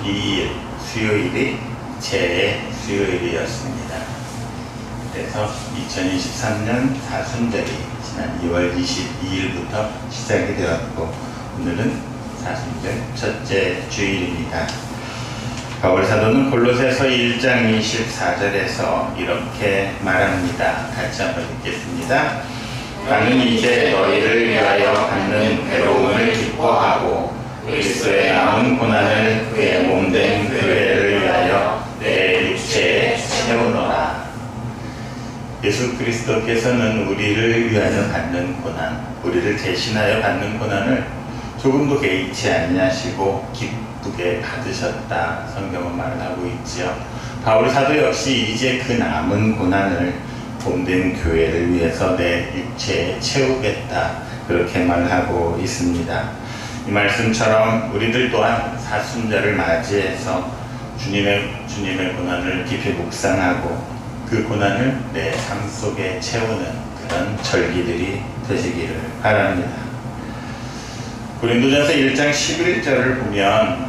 2일 수요일이 제 수요일이었습니다. 그래서 2023년 사순절이 지난 2월 22일부터 시작이 되었고, 오늘은 사순절 첫째 주일입니다. 바울 사도는 골로새서 1장 24절에서 이렇게 말합니다. 같이 한번 읽겠습니다. 나는 이제 너희를 위하여 받는 괴로움을 기뻐하고 그리스도의 남은 고난을 그의 몸된 교회를 위하여 내 육체에 채우노라. 예수 그리스도께서는 우리를 위하여 받는 고난, 우리를 대신하여 받는 고난을 조금도 개의치 아니하시고 기쁘게 받으셨다, 성경은 말을 하고 있지요. 바울 사도 역시 이제 그 남은 고난을 몸된 교회를 위해서 내 육체에 채우겠다, 그렇게 말하고 있습니다. 이 말씀처럼 우리들 또한 사순절을 맞이해서 주님의 고난을 깊이 묵상하고 그 고난을 내 삶 속에 채우는 그런 절기들이 되시기를 바랍니다. 고린도전서 1장 11절을 보면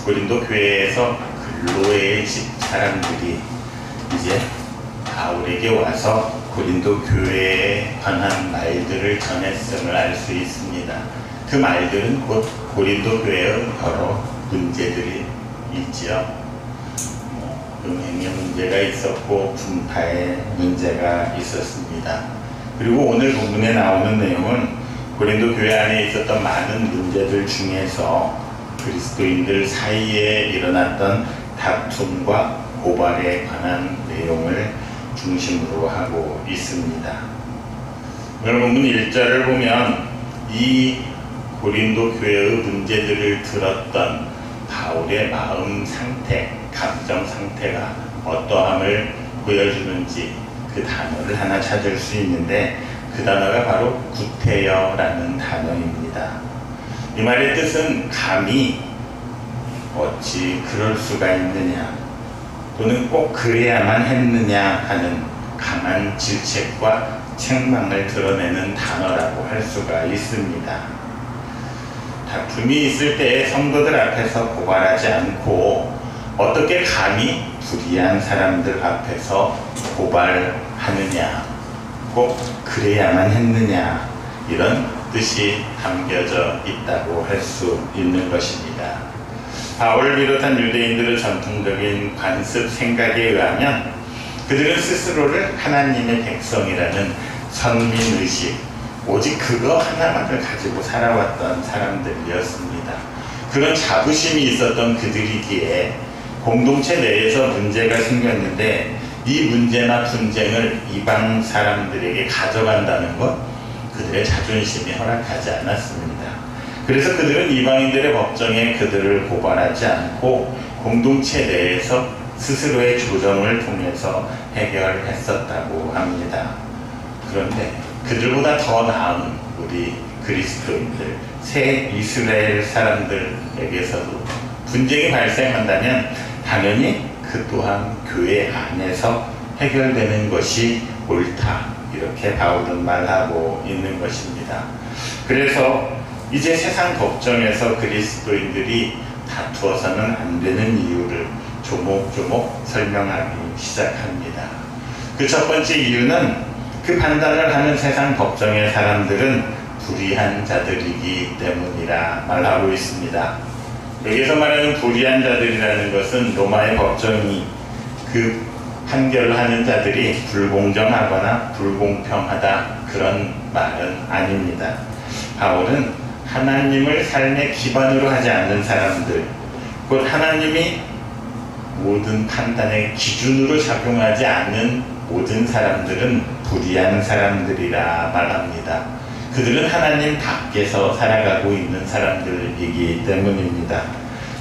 고린도 교회에서 근로에 집 사람들이 이제 바울에게 와서 고린도 교회에 관한 말들을 전했음을 알 수 있습니다. 그 말들은 곧 고린도 교회의 여러 문제들이 있지요. 음행의 문제가 있었고 분파의 문제가 있었습니다. 그리고 오늘 본문에 나오는 내용은 고린도 교회 안에 있었던 많은 문제들 중에서 그리스도인들 사이에 일어났던 다툼과 고발에 관한 내용을 중심으로 하고 있습니다. 오늘 본문 1절을 보면 이 고린도 교회의 문제들을 들었던 바울의 마음 상태, 감정 상태가 어떠함을 보여주는지 그 단어를 하나 찾을 수 있는데, 그 단어가 바로 구태여라는 단어입니다. 이 말의 뜻은 감히 어찌 그럴 수가 있느냐, 또는 꼭 그래야만 했느냐 하는 강한 질책과 책망을 드러내는 단어라고 할 수가 있습니다. 다툼이 있을 때 성도들 앞에서 고발하지 않고 어떻게 감히 불의한 사람들 앞에서 고발하느냐, 꼭 그래야만 했느냐, 이런 뜻이 담겨져 있다고 할 수 있는 것입니다. 바울을 비롯한 유대인들의 전통적인 관습 생각에 의하면 그들은 스스로를 하나님의 백성이라는 선민의식, 오직 그거 하나만을 가지고 살아왔던 사람들이었습니다. 그런 자부심이 있었던 그들이기에 공동체 내에서 문제가 생겼는데 이 문제나 분쟁을 이방 사람들에게 가져간다는 것, 그들의 자존심이 허락하지 않았습니다. 그래서 그들은 이방인들의 법정에 그들을 고발하지 않고 공동체 내에서 스스로의 조정을 통해서 해결했었다고 합니다. 그런데 그들보다 더 나은 우리 그리스도인들, 새 이스라엘 사람들에게서도 분쟁이 발생한다면 당연히 그 또한 교회 안에서 해결되는 것이 옳다, 이렇게 바울은 말하고 있는 것입니다. 그래서 이제 세상 법정에서 그리스도인들이 다투어서는 안 되는 이유를 조목조목 설명하기 시작합니다. 그 첫 번째 이유는 그 판단을 하는 세상 법정의 사람들은 불의한 자들이기 때문이라 말하고 있습니다. 여기서 말하는 불의한 자들이라는 것은 로마의 법정이 그 판결을 하는 자들이 불공정하거나 불공평하다, 그런 말은 아닙니다. 바울은 하나님을 삶의 기반으로 하지 않는 사람들, 곧 하나님이 모든 판단의 기준으로 작용하지 않는 모든 사람들은 불의한 사람들이라 말합니다. 그들은 하나님 밖에서 살아가고 있는 사람들이기 때문입니다.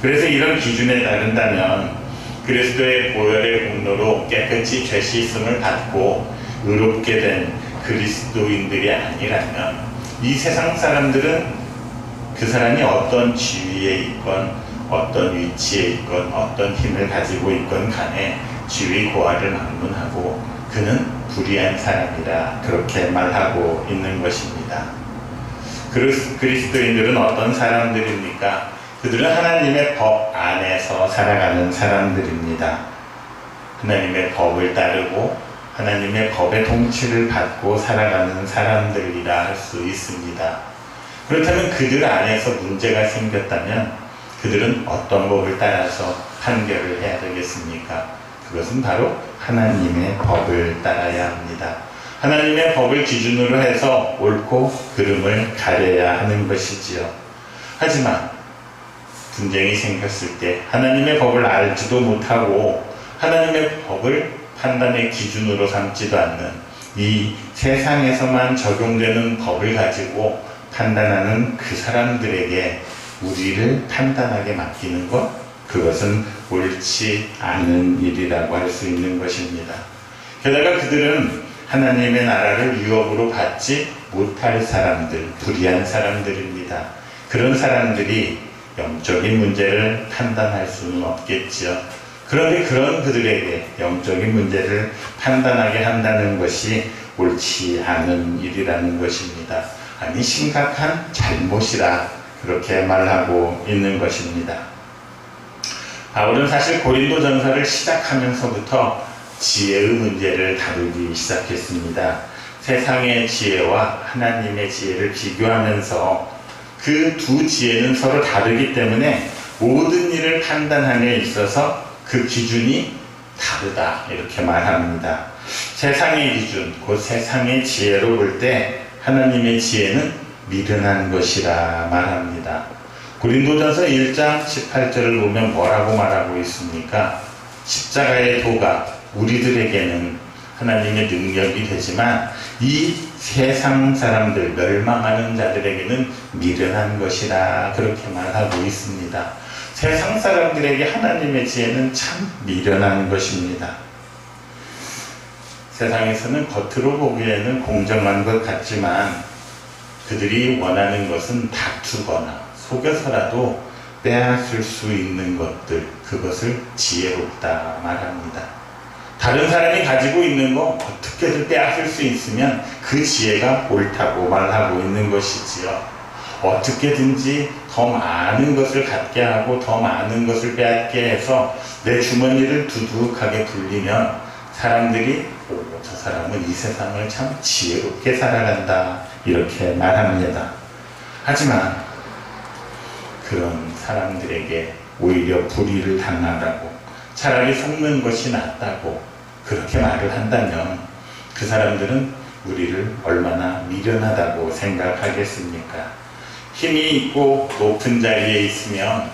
그래서 이런 기준에 따른다면 그리스도의 보혈의 공로로 깨끗이 죄 씻음을 받고 의롭게 된 그리스도인들이 아니라면 이 세상 사람들은 그 사람이 어떤 지위에 있건 어떤 위치에 있건 어떤 힘을 가지고 있건 간에 지위 고하를 막론하고 그는 불의한 사람이라 그렇게 말하고 있는 것입니다. 그리스도인들은 어떤 사람들입니까? 그들은 하나님의 법 안에서 살아가는 사람들입니다. 하나님의 법을 따르고 하나님의 법의 통치를 받고 살아가는 사람들이라 할 수 있습니다. 그렇다면 그들 안에서 문제가 생겼다면 그들은 어떤 법을 따라서 판결을 해야 되겠습니까? 그것은 바로 하나님의 법을 따라야 합니다. 하나님의 법을 기준으로 해서 옳고 그름을 가려야 하는 것이지요. 하지만 분쟁이 생겼을 때 하나님의 법을 알지도 못하고 하나님의 법을 판단의 기준으로 삼지도 않는 이 세상에서만 적용되는 법을 가지고 판단하는 그 사람들에게 우리를 판단하게 맡기는 것, 그것은 옳지 않은 일이라고 할 수 있는 것입니다. 게다가 그들은 하나님의 나라를 유업으로 받지 못할 사람들, 불의한 사람들입니다. 그런 사람들이 영적인 문제를 판단할 수는 없겠지요. 그런데 그런 그들에게 영적인 문제를 판단하게 한다는 것이 옳지 않은 일이라는 것입니다. 아니, 심각한 잘못이라 그렇게 말하고 있는 것입니다. 바울은 사실 고린도전서를 시작하면서부터 지혜의 문제를 다루기 시작했습니다. 세상의 지혜와 하나님의 지혜를 비교하면서 그 두 지혜는 서로 다르기 때문에 모든 일을 판단함에 있어서 그 기준이 다르다 이렇게 말합니다. 세상의 기준, 곧 세상의 지혜로 볼 때 하나님의 지혜는 미련한 것이라 말합니다. 고린도전서 1장 18절을 보면 뭐라고 말하고 있습니까? 십자가의 도가 우리들에게는 하나님의 능력이 되지만 이 세상 사람들, 멸망하는 자들에게는 미련한 것이라 그렇게 말하고 있습니다. 세상 사람들에게 하나님의 지혜는 참 미련한 것입니다. 세상에서는 겉으로 보기에는 공정한 것 같지만 그들이 원하는 것은 다투거나 속여서라도 빼앗을 수 있는 것들, 그것을 지혜롭다 말합니다. 다른 사람이 가지고 있는 거 어떻게든 빼앗을 수 있으면 그 지혜가 옳다고 말하고 있는 것이지요. 어떻게든지 더 많은 것을 갖게 하고 더 많은 것을 빼앗게 해서 내 주머니를 두둑하게 불리면 사람들이 저 사람은 이 세상을 참 지혜롭게 살아간다 이렇게 말합니다. 하지만 그런 사람들에게 오히려 불의를 당하라고 차라리 속는 것이 낫다고 그렇게 말을 한다면 그 사람들은 우리를 얼마나 미련하다고 생각하겠습니까? 힘이 있고 높은 자리에 있으면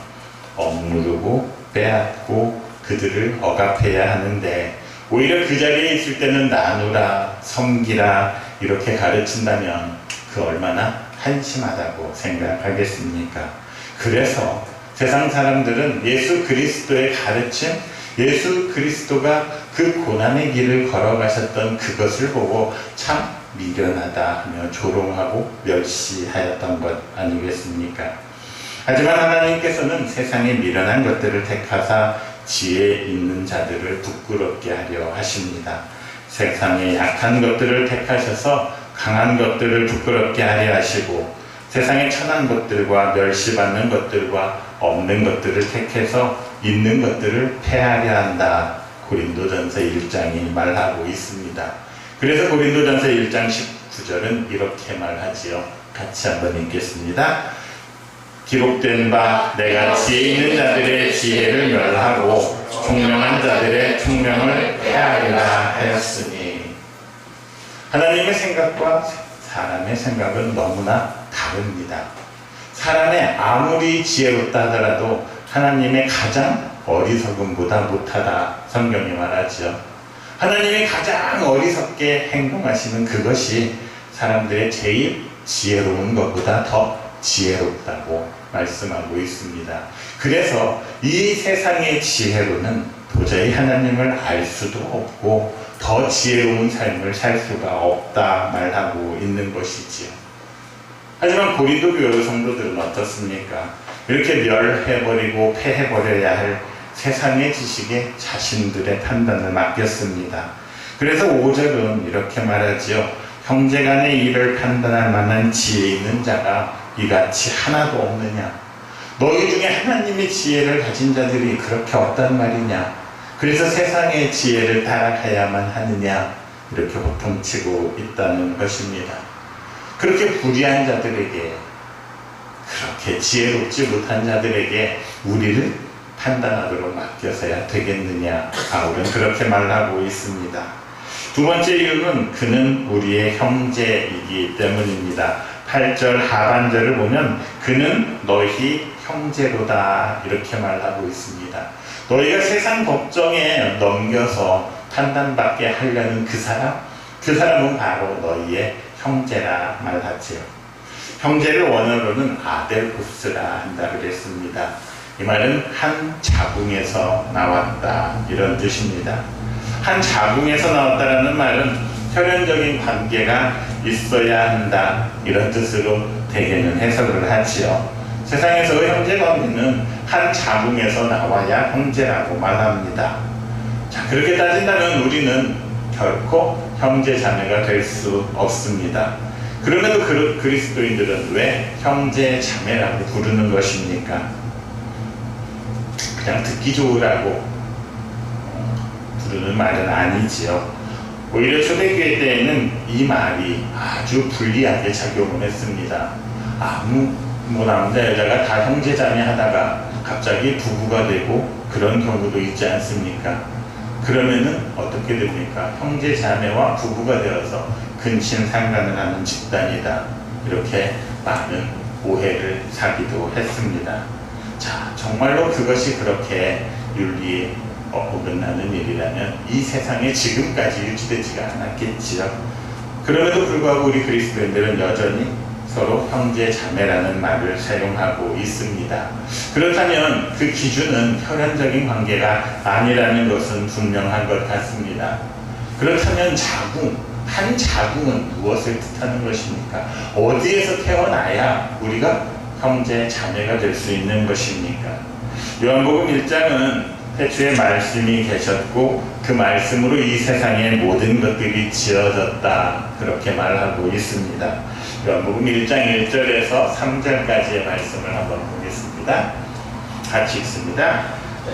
억누르고 빼앗고 그들을 억압해야 하는데 오히려 그 자리에 있을 때는 나누라, 섬기라 이렇게 가르친다면 그 얼마나 한심하다고 생각하겠습니까? 그래서 세상 사람들은 예수 그리스도의 가르침, 예수 그리스도가 그 고난의 길을 걸어가셨던 그것을 보고 참 미련하다 하며 조롱하고 멸시하였던 것 아니겠습니까? 하지만 하나님께서는 세상의 미련한 것들을 택하사 지혜 있는 자들을 부끄럽게 하려 하십니다. 세상의 약한 것들을 택하셔서 강한 것들을 부끄럽게 하려 하시고 세상의 천한 것들과 멸시받는 것들과 없는 것들을 택해서 있는 것들을 폐하려 한다. 고린도전서 1장이 말하고 있습니다. 그래서 고린도전서 1장 19절은 이렇게 말하지요. 같이 한번 읽겠습니다. 기록된 바 내가 지혜 있는 자들의 지혜를 멸하고 총명한 자들의 총명을 폐하리라 하였으니 하나님의 생각과 사람의 생각은 너무나 다릅니다. 사람의 아무리 지혜롭다 하더라도 하나님의 가장 어리석음보다 못하다 성경이 말하죠. 하나님이 가장 어리석게 행동하시는 그것이 사람들의 제일 지혜로운 것보다 더 지혜롭다고 말씀하고 있습니다. 그래서 이 세상의 지혜로는 도저히 하나님을 알 수도 없고 더 지혜로운 삶을 살 수가 없다 말하고 있는 것이지요. 하지만 고린도 교회 성도들은 어떻습니까? 이렇게 멸해버리고 패해버려야 할 세상의 지식에 자신들의 판단을 맡겼습니다. 그래서 5절은 이렇게 말하지요. 형제간의 일을 판단할 만한 지혜 있는 자가 이같이 하나도 없느냐? 너희 중에 하나님의 지혜를 가진 자들이 그렇게 없단 말이냐? 그래서 세상의 지혜를 따라가야만 하느냐? 이렇게 호통치고 있다는 것입니다. 그렇게 불의한 자들에게, 그렇게 지혜롭지 못한 자들에게 우리를 판단하도록 맡겨서야 되겠느냐? 바울은 그렇게 말하고 있습니다. 두 번째 이유는 그는 우리의 형제이기 때문입니다. 8절 하반절을 보면 그는 너희 형제로다 이렇게 말하고 있습니다. 너희가 세상 법정에 넘겨서 판단받게 하려는 그 사람은 바로 너희의 형제라 말하지요. 형제를 원어로는 아델후스라 한다 그랬습니다. 이 말은 한 자궁에서 나왔다 이런 뜻입니다. 한 자궁에서 나왔다라는 말은 혈연적인 관계가 있어야 한다 이런 뜻으로 대개는 해석을 하지요. 세상에서의 형제 관계는 한 자궁에서 나와야 형제라고 말합니다. 자, 그렇게 따진다면 우리는 결코 형제 자매가 될 수 없습니다. 그럼에도 그리스도인들은 왜 형제 자매라고 부르는 것입니까? 그냥 듣기 좋으라고 부르는 말은 아니지요. 오히려 초대교회 때에는 이 말이 아주 불리하게 작용을 했습니다. 남자 여자가 다 형제자매 하다가 갑자기 부부가 되고 그런 경우도 있지 않습니까? 그러면은 어떻게 됩니까? 형제자매와 부부가 되어서 근친상간을 하는 집단이다. 이렇게 많은 오해를 사기도 했습니다. 자, 정말로 그것이 그렇게 윤리에 어긋나는 일이라면 이 세상에 지금까지 유지되지가 않았겠지요. 그럼에도 불구하고 우리 그리스도인들은 여전히 서로 형제 자매라는 말을 사용하고 있습니다. 그렇다면 그 기준은 혈연적인 관계가 아니라는 것은 분명한 것 같습니다. 그렇다면 한 자궁은 무엇을 뜻하는 것입니까? 어디에서 태어나야 우리가 형제 자매가 될 수 있는 것입니까? 요한복음 1장은 태초에 말씀이 계셨고 그 말씀으로 이 세상의 모든 것들이 지어졌다 그렇게 말하고 있습니다. 요한복음 1장 1절에서 3절까지의 말씀을 한번 보겠습니다. 같이 읽습니다.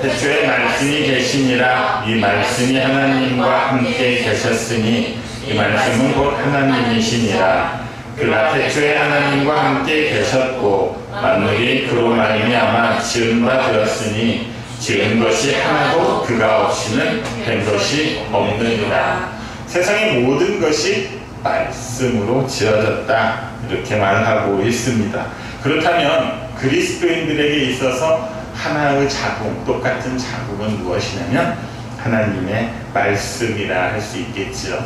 태초에 말씀이 계시니라. 이 말씀이 하나님과 함께 계셨으니 이 말씀은 곧 하나님이시니라. 그가 태초에 하나님과 함께 계셨고 만물이 그로 말미암아 지은 바 되었으니 지은 것이 하나도 그가 없이는 된 것이 없느니라. 세상의 모든 것이 말씀으로 지어졌다 이렇게 말하고 있습니다. 그렇다면 그리스도인들에게 있어서 하나의 자궁, 똑같은 자궁은 무엇이냐면 하나님의 말씀이라 할 수 있겠지요.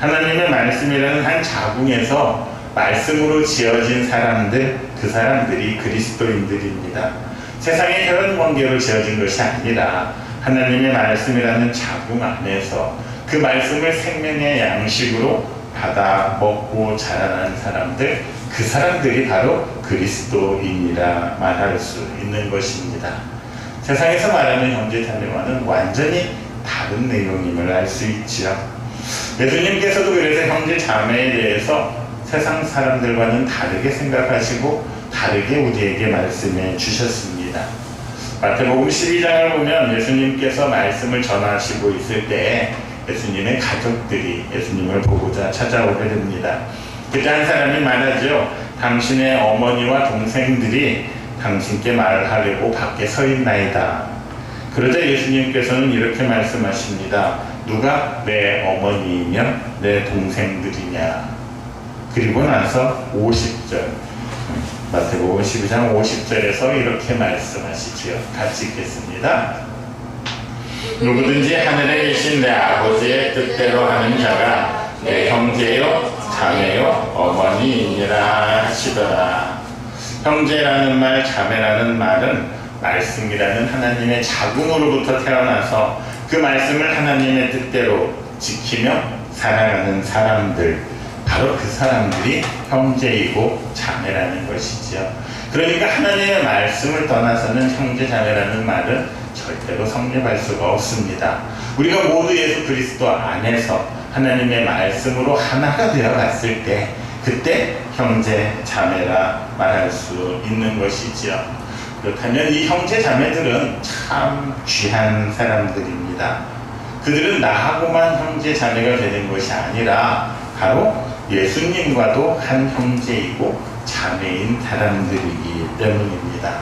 하나님의 말씀이라는 한 자궁에서 말씀으로 지어진 사람들, 그 사람들이 그리스도인들입니다. 세상의 혈연 관계로 지어진 것이 아니라 하나님의 말씀이라는 자궁 안에서 그 말씀을 생명의 양식으로 받아 먹고 자라난 사람들, 그 사람들이 바로 그리스도인이라 말할 수 있는 것입니다. 세상에서 말하는 형제자매와는 완전히 다른 내용임을 알 수 있지요. 예수님께서도 그래서 형제자매에 대해서 세상 사람들과는 다르게 생각하시고 다르게 우리에게 말씀해 주셨습니다. 마태복음 12장을 보면 예수님께서 말씀을 전하시고 있을 때 예수님의 가족들이 예수님을 보고자 찾아오게 됩니다. 그때 한 사람이 말하죠. 당신의 어머니와 동생들이 당신께 말을 하려고 밖에 서 있나이다. 그러자 예수님께서는 이렇게 말씀하십니다. 누가 내 어머니이며 내 동생들이냐. 그리고 나서 50절 마태복음 12장 50절에서 이렇게 말씀하시지요. 같이 읽겠습니다. 누구든지 하늘에 계신 내 아버지의 뜻대로 하는 자가 내 형제요 자매요 어머니이니라 하시더라. 형제라는 말, 자매라는 말은 말씀이라는 하나님의 자궁으로부터 태어나서 그 말씀을 하나님의 뜻대로 지키며 살아가는 사람들, 바로 그 사람들이 형제이고 자매라는 것이지요. 그러니까 하나님의 말씀을 떠나서는 형제 자매라는 말은 절대로 성립할 수가 없습니다. 우리가 모두 예수 그리스도 안에서 하나님의 말씀으로 하나가 되어 갔을 때 그때 형제 자매라 말할 수 있는 것이지요. 그렇다면 이 형제 자매들은 참 귀한 사람들입니다. 그들은 나하고만 형제 자매가 되는 것이 아니라 바로 예수님과도 한 형제이고 자매인 사람들이기 때문입니다.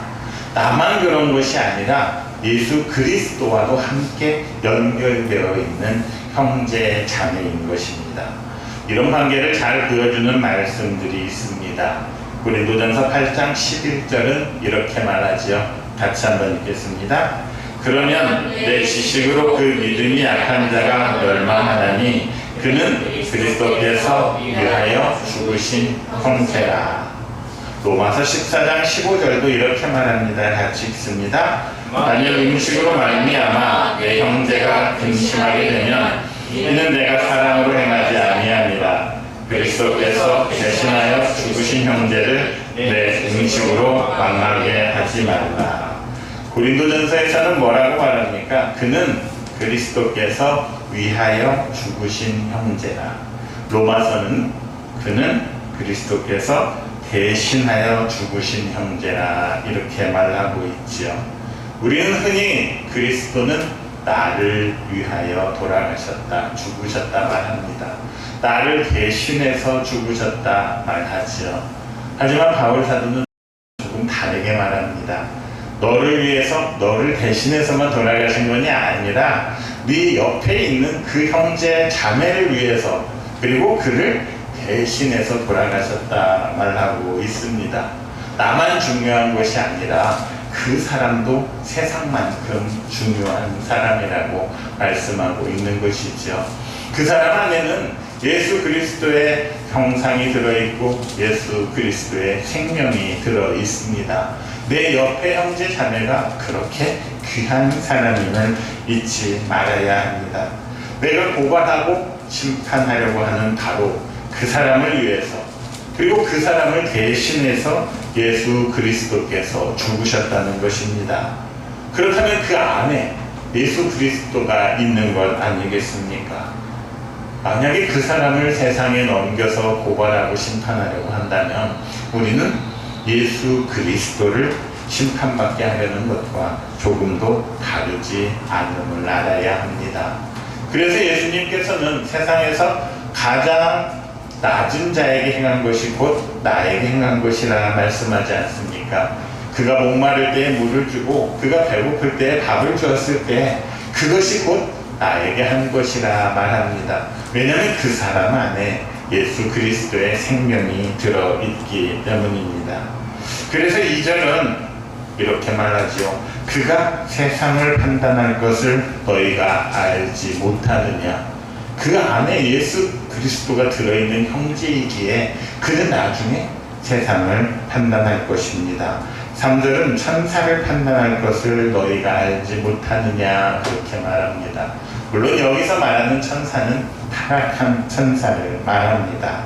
나만 그런 것이 아니라 예수 그리스도와도 함께 연결되어 있는 형제 자매인 것입니다. 이런 관계를 잘 보여주는 말씀들이 있습니다. 고린도전서 8장 11절은 이렇게 말하지요. 같이 한번 읽겠습니다. 그러면 내 지식으로 그 믿음이 약한 자가 멸망하나니 그는 그리스도께서 위하여 죽으신 형제라. 로마서 14장 15절도 이렇게 말합니다. 같이 읽습니다. 만일 음식으로 말미암아 내 형제가 근심하게 되면 이는 내가 사랑으로 행하지 아니함이라. 그리스도께서 대신하여 죽으신 형제를 내 음식으로 망하게 하지 말라. 고린도전서에서는 뭐라고 말합니까? 그는 그리스도께서 위하여 죽으신 형제라. 로마서는 그는 그리스도께서 대신하여 죽으신 형제라 이렇게 말하고 있지요. 우리는 흔히 그리스도는 나를 위하여 돌아가셨다, 죽으셨다 말합니다. 나를 대신해서 죽으셨다 말하지요. 하지만 바울 사도는 조금 다르게 말합니다. 너를 위해서, 너를 대신해서만 돌아가신 것이 아니라 네 옆에 있는 그 형제 자매를 위해서, 그리고 그를 대신해서 돌아가셨다 말하고 있습니다. 나만 중요한 것이 아니라 그 사람도 세상만큼 중요한 사람이라고 말씀하고 있는 것이죠. 그 사람 안에는 예수 그리스도의 형상이 들어있고 예수 그리스도의 생명이 들어있습니다. 내 옆에 형제 자매가 그렇게 귀한 사람임을 잊지 말아야 합니다. 내가 고발하고 심판하려고 하는 바로 그 사람을 위해서, 그리고 그 사람을 대신해서 예수 그리스도께서 죽으셨다는 것입니다. 그렇다면 그 안에 예수 그리스도가 있는 것 아니겠습니까? 만약에 그 사람을 세상에 넘겨서 고발하고 심판하려고 한다면 우리는 예수 그리스도를 심판받게 하려는 것과 조금도 다르지 않음을 알아야 합니다. 그래서 예수님께서는 세상에서 가장 낮은 자에게 행한 것이 곧 나에게 행한 것이라 말씀하지 않습니까? 그가 목마를 때에 물을 주고 그가 배고플 때에 밥을 주었을 때 그것이 곧 나에게 한 것이라 말합니다. 왜냐하면 그 사람 안에 예수 그리스도의 생명이 들어있기 때문입니다. 그래서 2절은 이렇게 말하지요. 그가 세상을 판단할 것을 너희가 알지 못하느냐. 그 안에 예수 그리스도가 들어있는 형제이기에 그는 나중에 세상을 판단할 것입니다. 3절은 천사를 판단할 것을 너희가 알지 못하느냐 그렇게 말합니다. 물론 여기서 말하는 천사는 타락한 천사를 말합니다.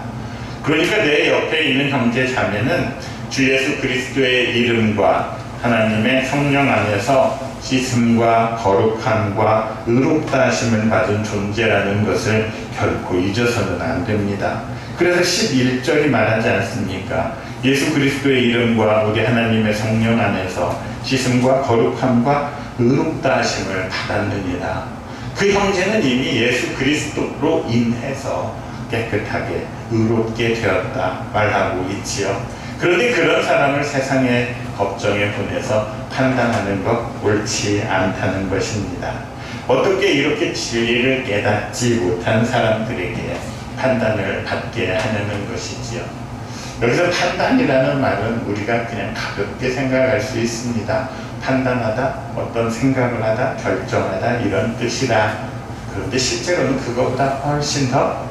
그러니까 내 옆에 있는 형제 자매는 주 예수 그리스도의 이름과 하나님의 성령 안에서 씻음과 거룩함과 의롭다 하심을 받은 존재라는 것을 결코 잊어서는 안 됩니다. 그래서 11절이 말하지 않습니까? 예수 그리스도의 이름과 우리 하나님의 성령 안에서 씻음과 거룩함과 의롭다 하심을 받았느니라. 그 형제는 이미 예수 그리스도로 인해서 깨끗하게 의롭게 되었다 말하고 있지요. 그런데 그런 사람을 세상의 법정에 보내서 판단하는 것 옳지 않다는 것입니다. 어떻게 이렇게 진리를 깨닫지 못한 사람들에게 판단을 받게 하냐는 것이지요. 여기서 판단이라는 말은 우리가 그냥 가볍게 생각할 수 있습니다. 판단하다, 어떤 생각을 하다, 결정하다 이런 뜻이라. 그런데 실제로는 그것보다 훨씬 더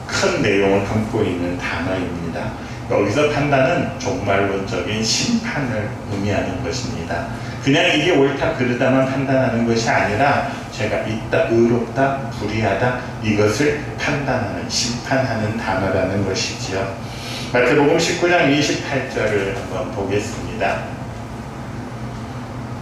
큰 내용을 담고 있는 단어입니다. 여기서 판단은 종말론적인 심판을 의미하는 것입니다. 그냥 이게 옳다 그르다만 판단하는 것이 아니라 죄가 있다, 의롭다, 불의하다 이것을 판단하는, 심판하는 단어라는 것이지요. 마태복음 19장 28절을 한번 보겠습니다.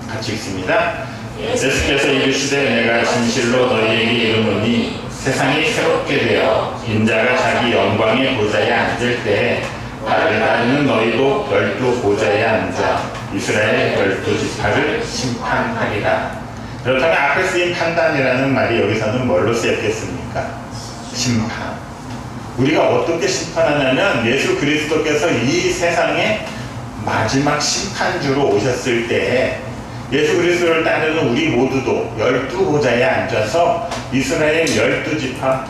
같이 읽습니다. 예수께서 이르시되 내가 진실로 너희에게 이르노니 세상이 새롭게 되어 인자가 자기 영광의 보좌에 앉을 때에 나를 따르는 너희도 별도 보좌에 앉아 이스라엘 12지파를 심판하리라. 그렇다면 앞에 쓰인 판단이라는 말이 여기서는 뭘로 쓰였겠습니까? 심판. 우리가 어떻게 심판하냐면 예수 그리스도께서 이 세상에 마지막 심판주로 오셨을 때 예수 그리스도를 따르는 우리 모두도 12보좌에 앉아서 이스라엘 12지파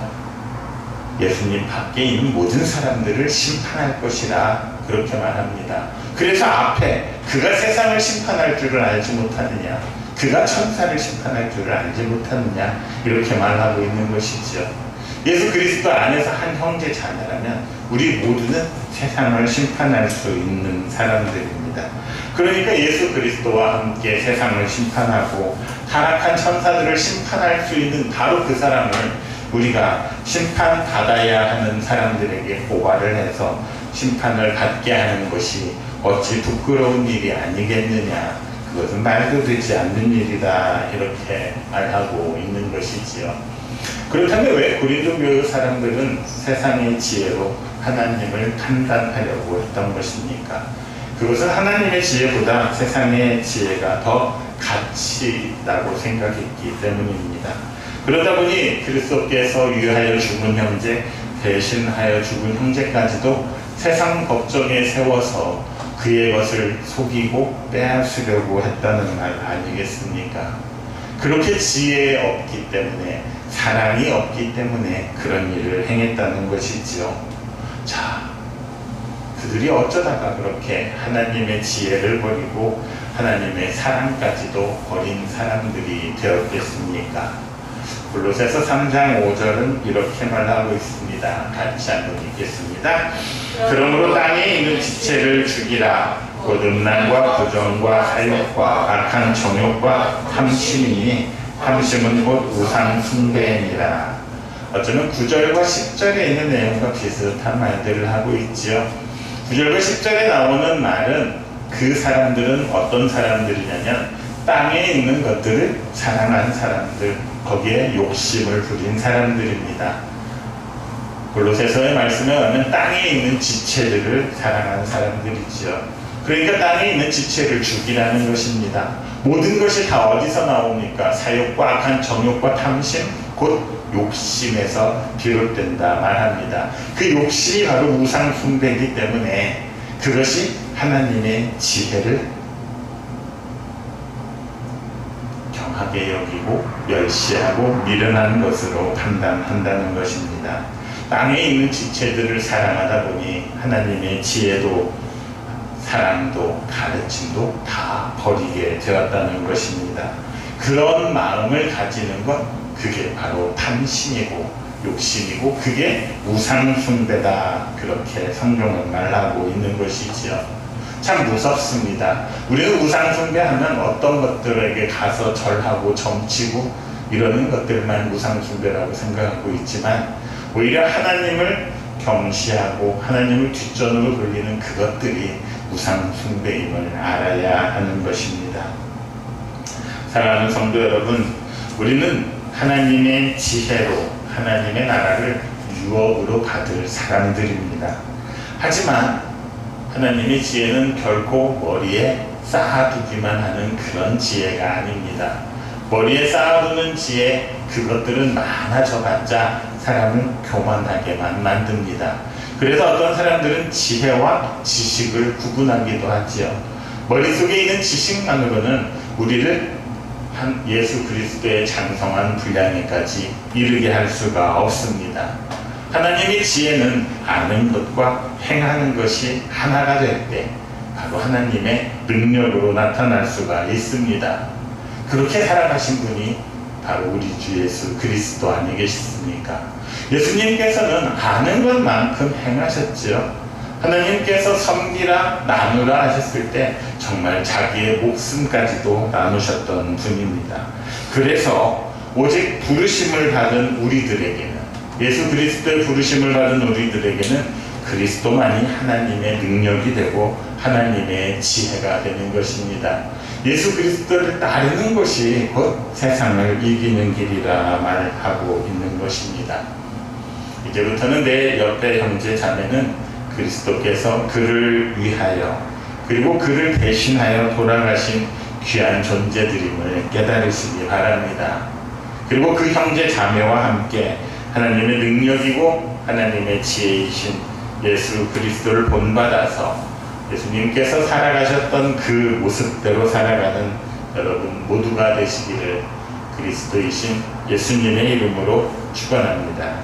예수님 밖에 있는 모든 사람들을 심판할 것이라 그렇게 말합니다. 그래서 앞에 그가 세상을 심판할 줄을 알지 못하느냐, 그가 천사를 심판할 줄을 알지 못하느냐 이렇게 말하고 있는 것이지요. 예수 그리스도 안에서 한 형제 자매라면 우리 모두는 세상을 심판할 수 있는 사람들입니다. 그러니까 예수 그리스도와 함께 세상을 심판하고 타락한 천사들을 심판할 수 있는 바로 그 사람을 우리가 심판받아야 하는 사람들에게 고발을 해서 심판을 받게 하는 것이 어찌 부끄러운 일이 아니겠느냐, 그것은 말도 되지 않는 일이다 이렇게 말하고 있는 것이지요. 그렇다면 왜 고린도 교회 사람들은 세상의 지혜로 하나님을 판단하려고 했던 것입니까? 그것은 하나님의 지혜보다 세상의 지혜가 더 가치 있다고 생각했기 때문입니다. 그러다 보니 그리스도께서 위하여 죽은 형제, 대신하여 죽은 형제까지도 세상 법정에 세워서 그의 것을 속이고 빼앗으려고 했다는 말 아니겠습니까? 그렇게 지혜 없기 때문에, 사랑이 없기 때문에 그런 일을 행했다는 것이지요. 자, 그들이 어쩌다가 그렇게 하나님의 지혜를 버리고 하나님의 사랑까지도 버린 사람들이 되었겠습니까? 골로새서 3장 5절은 이렇게 말하고 있습니다. 같이 한번 읽겠습니다. 그러므로 땅에 있는 지체를 죽이라. 곧 음란과 부정과 사욕과 악한 정욕과 탐심이니 탐심은 곧 우상 숭배니라. 어쩌면 9절과 10절에 있는 내용과 비슷한 말들을 하고 있지요. 9절과 10절에 나오는 말은 그 사람들은 어떤 사람들이냐면 땅에 있는 것들을 사랑한 사람들, 거기에 욕심을 부린 사람들입니다. 골로새서의 말씀에 가면 땅에 있는 지체들을 사랑한 사람들이지요. 그러니까 땅에 있는 지체를 죽이라는 것입니다. 모든 것이 다 어디서 나옵니까? 사욕과 악한 정욕과 탐심, 곧 욕심에서 비롯된다 말합니다. 그 욕심이 바로 우상 숭배이기 때문에 그것이 하나님의 지혜를 경하게 여기고 멸시하고 미련한 것으로 판단한다는 것입니다. 땅에 있는 지체들을 사랑하다 보니 하나님의 지혜도 사랑도 가르침도 다 버리게 되었다는 것입니다. 그런 마음을 가지는 것, 그게 바로 탐심이고 욕심이고 그게 우상 숭배다, 그렇게 성경은 말하고 있는 것이지요. 참 무섭습니다. 우리는 우상 숭배하면 어떤 것들에게 가서 절하고 점치고 이러는 것들만 우상 숭배라고 생각하고 있지만 오히려 하나님을 경시하고 하나님을 뒷전으로 돌리는 그것들이 우상 숭배임을 알아야 하는 것입니다. 사랑하는 성도 여러분, 우리는 하나님의 지혜로 하나님의 나라를 유업으로 받을 사람들입니다. 하지만 하나님의 지혜는 결코 머리에 쌓아두기만 하는 그런 지혜가 아닙니다. 머리에 쌓아두는 지혜, 그것들은 많아져봤자 사람을 교만하게만 만듭니다. 그래서 어떤 사람들은 지혜와 지식을 구분하기도 하지요. 머릿속에 있는 지식만으로는 우리를 예수 그리스도의 장성한 분량에까지 이르게 할 수가 없습니다. 하나님의 지혜는 아는 것과 행하는 것이 하나가 될 때 바로 하나님의 능력으로 나타날 수가 있습니다. 그렇게 살아가신 분이 바로 우리 주 예수 그리스도 아니겠습니까? 예수님께서는 아는 것만큼 행하셨죠. 하나님께서 섬기라 나누라 하셨을 때 정말 자기의 목숨까지도 나누셨던 분입니다. 그래서 오직 부르심을 받은 우리들에게는, 예수 그리스도의 부르심을 받은 우리들에게는 그리스도만이 하나님의 능력이 되고 하나님의 지혜가 되는 것입니다. 예수 그리스도를 따르는 것이 곧 세상을 이기는 길이라 말하고 있는 것입니다. 이제부터는 내 옆에 형제 자매는 그리스도께서 그를 위하여 그리고 그를 대신하여 돌아가신 귀한 존재들임을 깨달으시기 바랍니다. 그리고 그 형제 자매와 함께 하나님의 능력이고 하나님의 지혜이신 예수 그리스도를 본받아서 예수님께서 살아가셨던 그 모습대로 살아가는 여러분 모두가 되시기를 그리스도이신 예수님의 이름으로 축원합니다.